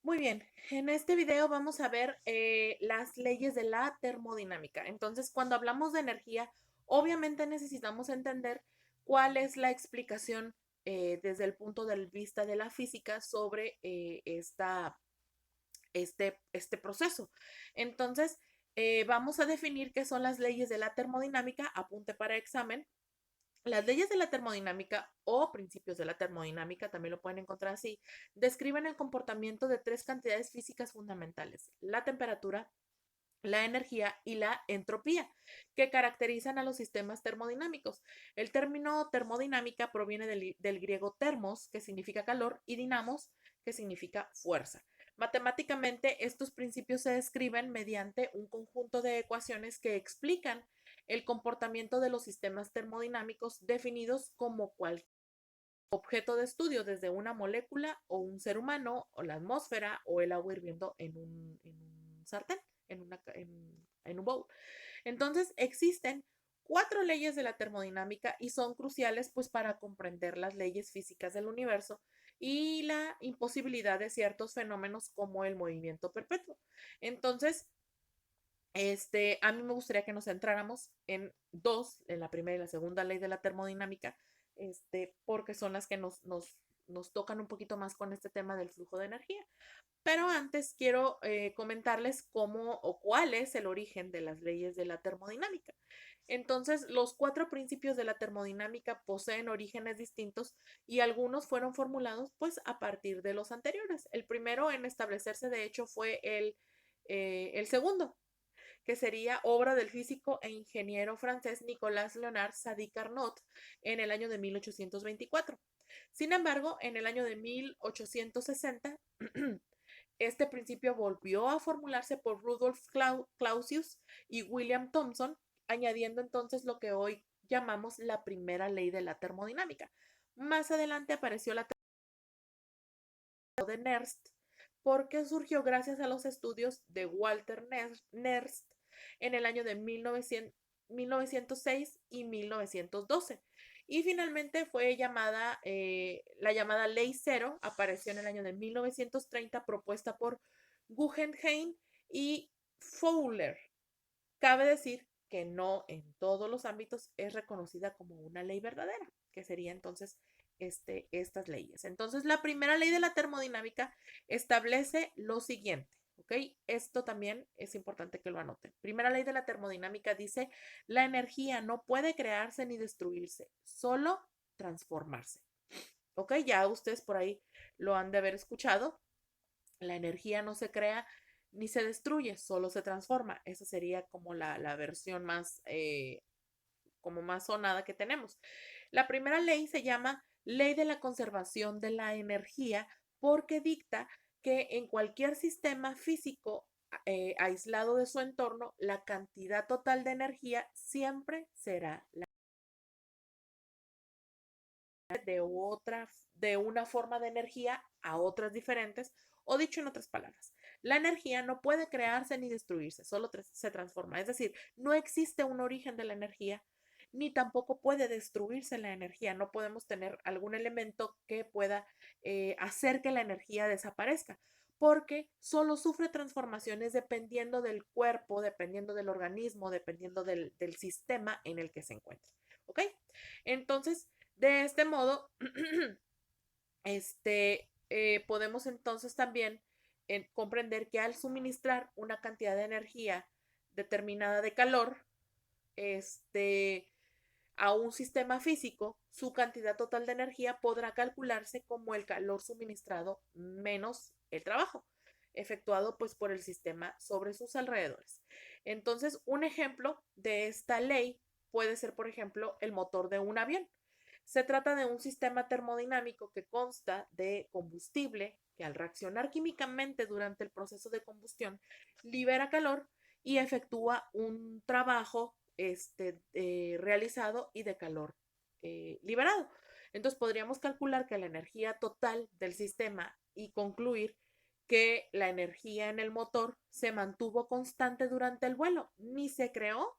Muy bien, en este video vamos a ver las leyes de la termodinámica. Entonces, cuando hablamos de energía, obviamente necesitamos entender cuál es la explicación desde el punto de vista de la física sobre este proceso. Entonces, vamos a definir qué son las leyes de la termodinámica, apunte para examen. Las leyes de la termodinámica o principios de la termodinámica, también lo pueden encontrar así, describen el comportamiento de tres cantidades físicas fundamentales: la temperatura, la energía y la entropía, que caracterizan a los sistemas termodinámicos. El término termodinámica proviene del griego termos, que significa calor, y dinamos, que significa fuerza. Matemáticamente, estos principios se describen mediante un conjunto de ecuaciones que explican el comportamiento de los sistemas termodinámicos definidos como cualquier objeto de estudio, desde una molécula o un ser humano o la atmósfera o el agua hirviendo en un sartén, en un bowl. Entonces, existen cuatro leyes de la termodinámica y son cruciales pues para comprender las leyes físicas del universo y la imposibilidad de ciertos fenómenos como el movimiento perpetuo. Entonces, a mí me gustaría que nos centráramos en dos, en la primera y la segunda ley de la termodinámica, porque son las que nos tocan un poquito más con este tema del flujo de energía. Pero antes quiero comentarles cómo o cuál es el origen de las leyes de la termodinámica. Entonces, los cuatro principios de la termodinámica poseen orígenes distintos y algunos fueron formulados pues a partir de los anteriores. El primero en establecerse, de hecho, fue el segundo, que sería obra del físico e ingeniero francés Nicolas Leonard Sadi Carnot en el año de 1824. Sin embargo, en el año de 1860, este principio volvió a formularse por Rudolf Clausius y William Thomson, añadiendo entonces lo que hoy llamamos la primera ley de la termodinámica. Más adelante apareció la de Nernst, porque surgió gracias a los estudios de Walter Nernst en el año de 1906 y 1912. Y finalmente fue la llamada Ley Cero, apareció en el año de 1930, propuesta por Guggenheim y Fowler. Cabe decir que no en todos los ámbitos es reconocida como una ley verdadera, que sería entonces estas leyes. Entonces, la primera ley de la termodinámica establece lo siguiente, ¿ok? Esto también es importante que lo anoten. Primera ley de la termodinámica dice: la energía no puede crearse ni destruirse, solo transformarse. ¿Ok? Ya ustedes por ahí lo han de haber escuchado. La energía no se crea ni se destruye, solo se transforma. Esa sería como la versión más, como más sonada que tenemos. La primera ley se llama Ley de la Conservación de la Energía, porque dicta que en cualquier sistema físico aislado de su entorno, la cantidad total de energía siempre será la de una forma de energía a otras diferentes, o dicho en otras palabras, la energía no puede crearse ni destruirse, solo se transforma. Es decir, no existe un origen de la energía, ni tampoco puede destruirse la energía. No podemos tener algún elemento que pueda hacer que la energía desaparezca, porque solo sufre transformaciones dependiendo del cuerpo, dependiendo del organismo, dependiendo del sistema en el que se encuentre. ¿Ok? Entonces, de este modo, podemos entonces también comprender que al suministrar una cantidad de energía determinada de calor, a un sistema físico, su cantidad total de energía podrá calcularse como el calor suministrado menos el trabajo efectuado pues por el sistema sobre sus alrededores. Entonces, un ejemplo de esta ley puede ser, por ejemplo, el motor de un avión. Se trata de un sistema termodinámico que consta de combustible que, al reaccionar químicamente durante el proceso de combustión, libera calor y efectúa un trabajo realizado y de calor liberado. Entonces podríamos calcular que la energía total del sistema y concluir que la energía en el motor se mantuvo constante durante el vuelo, ni se creó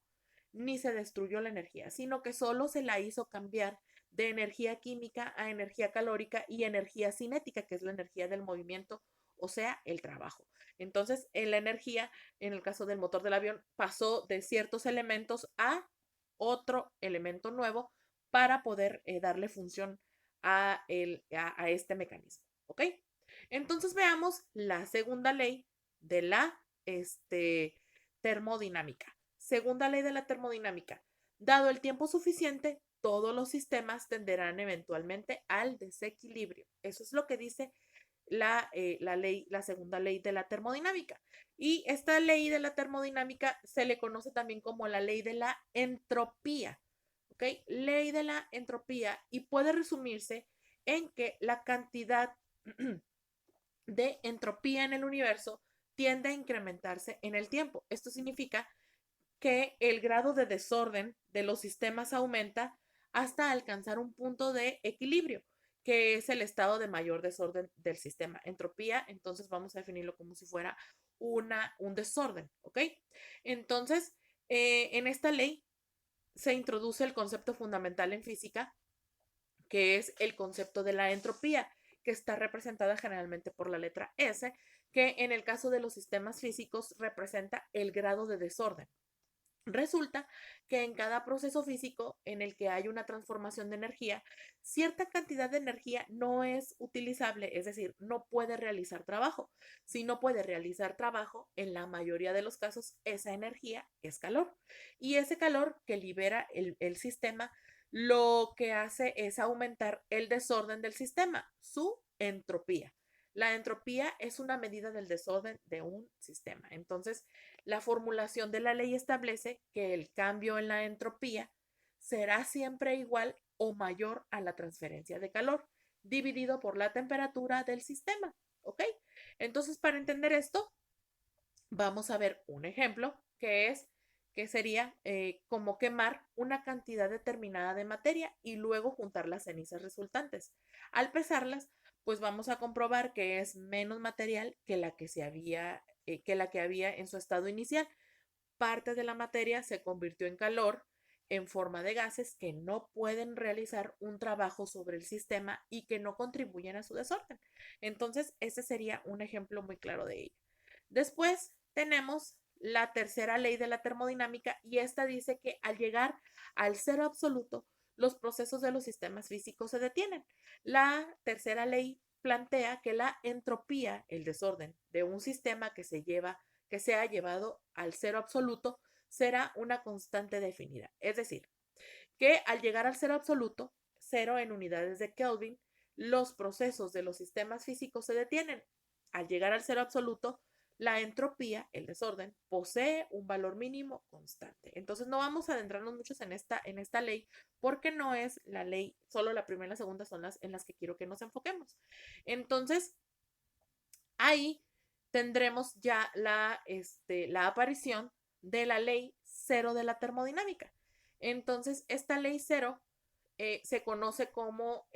ni se destruyó la energía, sino que solo se la hizo cambiar de energía química a energía calórica y energía cinética, que es la energía del movimiento o sea, el trabajo. Entonces, en la energía, en el caso del motor del avión, pasó de ciertos elementos a otro elemento nuevo para poder darle función a este mecanismo. ¿Ok? Entonces veamos la segunda ley de la termodinámica. Segunda ley de la termodinámica. Dado el tiempo suficiente, todos los sistemas tenderán eventualmente al desequilibrio. Eso es lo que dice la segunda ley de la termodinámica. Y esta ley de la termodinámica se le conoce también como la ley de la entropía. ¿Ok? Ley de la entropía y puede resumirse en que la cantidad de entropía en el universo tiende a incrementarse en el tiempo. Esto significa que el grado de desorden de los sistemas aumenta hasta alcanzar un punto de equilibrio, que es el estado de mayor desorden del sistema. Entropía, entonces vamos a definirlo como si fuera un desorden, ¿ok? Entonces, en esta ley se introduce el concepto fundamental en física, que es el concepto de la entropía, que está representada generalmente por la letra S, que en el caso de los sistemas físicos representa el grado de desorden. Resulta que en cada proceso físico en el que hay una transformación de energía, cierta cantidad de energía no es utilizable, es decir, no puede realizar trabajo. Si no puede realizar trabajo, en la mayoría de los casos, esa energía es calor. Y ese calor que libera el sistema, lo que hace es aumentar el desorden del sistema, su entropía. La entropía es una medida del desorden de un sistema. Entonces, la formulación de la ley establece que el cambio en la entropía será siempre igual o mayor a la transferencia de calor, dividido por la temperatura del sistema. ¿Ok? Entonces, para entender esto, vamos a ver un ejemplo que sería como quemar una cantidad determinada de materia y luego juntar las cenizas resultantes. Al pesarlas, pues vamos a comprobar que es menos material que la que había en su estado inicial. Parte de la materia se convirtió en calor en forma de gases que no pueden realizar un trabajo sobre el sistema y que no contribuyen a su desorden. Entonces, ese sería un ejemplo muy claro de ello. Después tenemos la tercera ley de la termodinámica y esta dice que al llegar al cero absoluto, los procesos de los sistemas físicos se detienen. La tercera ley plantea que la entropía, el desorden de un sistema que se ha llevado al cero absoluto, será una constante definida. Es decir, que al llegar al cero absoluto, cero en unidades de Kelvin, los procesos de los sistemas físicos se detienen. Al llegar al cero absoluto, la entropía, el desorden, posee un valor mínimo constante. Entonces no vamos a adentrarnos muchos en esta ley porque no es la ley, solo la primera y la segunda son las en las que quiero que nos enfoquemos. Entonces, ahí tendremos ya la aparición de la ley cero de la termodinámica. Entonces, esta ley cero se conoce como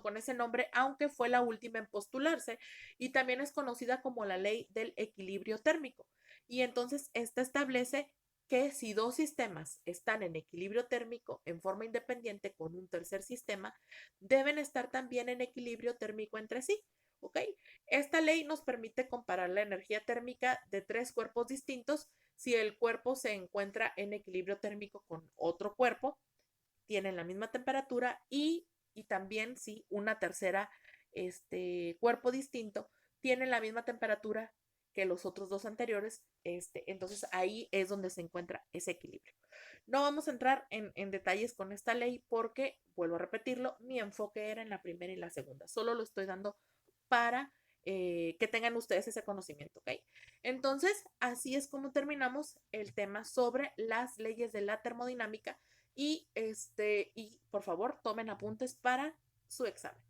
con ese nombre, aunque fue la última en postularse, y también es conocida como la ley del equilibrio térmico. Y entonces, esta establece que si dos sistemas están en equilibrio térmico en forma independiente con un tercer sistema, deben estar también en equilibrio térmico entre sí. ¿Ok? Esta ley nos permite comparar la energía térmica de tres cuerpos distintos si el cuerpo se encuentra en equilibrio térmico con otro cuerpo, tienen la misma temperatura y también si una tercera cuerpo distinto tiene la misma temperatura que los otros dos anteriores, entonces ahí es donde se encuentra ese equilibrio. No vamos a entrar en detalles con esta ley porque, vuelvo a repetirlo, mi enfoque era en la primera y la segunda. Solo lo estoy dando para que tengan ustedes ese conocimiento, ¿ok? Entonces, así es como terminamos el tema sobre las leyes de la termodinámica y por favor tomen apuntes para su examen.